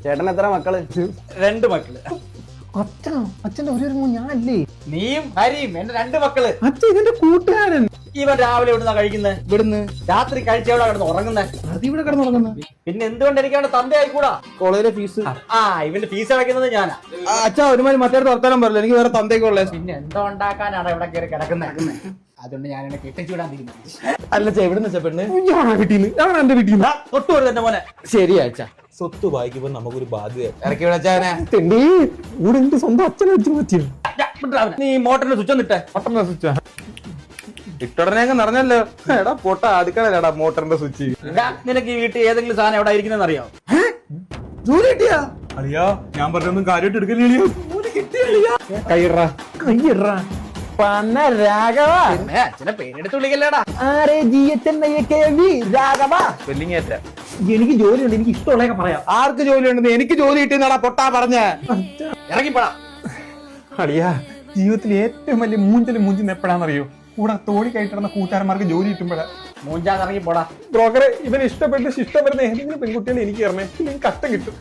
ചേട്ടൻ എത്ര മക്കള്? 2 മക്കള്. അച്ഛന്റെ ഒരു ഞാനല്ലേ? നീയും ഹരിയും എന്റെ 2 മക്കള്. അച്ഛൻ ഇതിന്റെ കൂട്ടുകാരൻ. ഇവൻ രാവിലെ എവിടുന്നാ കഴിക്കുന്നത്? ഇവിടുന്ന്. രാത്രി കഴിച്ച എവിടെ കിടന്ന് ഉറങ്ങുന്നത്? അതിവിടെ കിടന്നുറങ്ങുന്നത്. പിന്നെ എന്തുകൊണ്ട് എനിക്ക് അവന്റെ തന്ത ആയിക്കൂടാ? കോളേജിലെ ഫീസ്. ഇവന്റെ ഫീസ് അടയ്ക്കുന്നത് ഞാനാ. അച്ഛാ ഒരുമാതിരി മറ്റേ വർത്താനം പറയില്ല, എനിക്ക് വേറെ തന്തേക്കുള്ള. പിന്നെ എന്തോ ഉണ്ടാക്കാനാണ് ഇവിടെ കയറി കിടക്കുന്നത്? അതുകൊണ്ട് ഞാൻ എന്നെ കെട്ടിച്ചുവിടാൻ തീരുമാനിച്ചു. അല്ല എവിടെ പെണ്ണ്? ഞാൻ എന്റെ വീട്ടിൽ നിന്ന് തൊട്ടു വരും എന്റെ മോനെ. ശരിയാ അച്ഛാ. സ്വത്ത് വായിക്കുമ്പോ നമുക്കൊരു ബാധ്യത. ഇറക്കി വിടച്ചാനെ ഇവിടെ എന്റെ സ്വന്തം അച്ഛനെ വെച്ച് പറ്റിയ. നീ മോട്ടറിന്റെ സ്വിച്ച് ഒന്നിട്ടെ. മോട്ടറിന്റെ സ്വിച്ച് ഇട്ടുടനെ നിറഞ്ഞല്ലോ. എടാ പൊട്ട അടുക്കളടാ മോട്ടറിന്റെ സ്വിച്ച്. നിനക്ക് ഈ വീട്ടിൽ ഏതെങ്കിലും സാധനം എവിടെ ഇരിക്കുന്ന അറിയാം? ജോലി കിട്ടിയാ? അളിയാ ഞാൻ പറഞ്ഞൊന്നും കാര്യമായിട്ട് എടുക്കലില്ല. കൈയിട്രാ കൈയിട്രാ പന്ന രാഘവ. അച്ഛനെ പേരെടുത്ത് വിളിക്കല്ലേടാ. രാഘവ. എനിക്ക് ജോലിയുണ്ട്, എനിക്ക് ഇഷ്ടമുള്ളതൊക്കെ പറയാം. ആർക്ക് ജോലി ഉണ്ടെന്ന്? എനിക്ക് ജോലി കിട്ടിയെന്നാടാ പൊട്ടാ പറഞ്ഞ. ഇറങ്ങിപ്പോടാ. അളിയാ ജീവിതത്തിൽ ഏറ്റവും വലിയ മൂഞ്ചിന് എപ്പോഴാണെന്നറിയോ? കൂടെ തോടി കയറ്റിടുന്ന കൂട്ടുകാരന്മാർക്ക് ജോലി കിട്ടുമ്പോഴാ. മൂഞ്ചാതെ ഇറങ്ങിപ്പോടാ. ബ്രോക്കറെ ഇവന് ഇഷ്ടപ്പെട്ട് ശിഷ്ടം വരുന്ന ഏതെങ്കിലും പെൺകുട്ടികളെ എനിക്ക് തരണേ, എനിക്ക് കഷ്ടം കിട്ടും.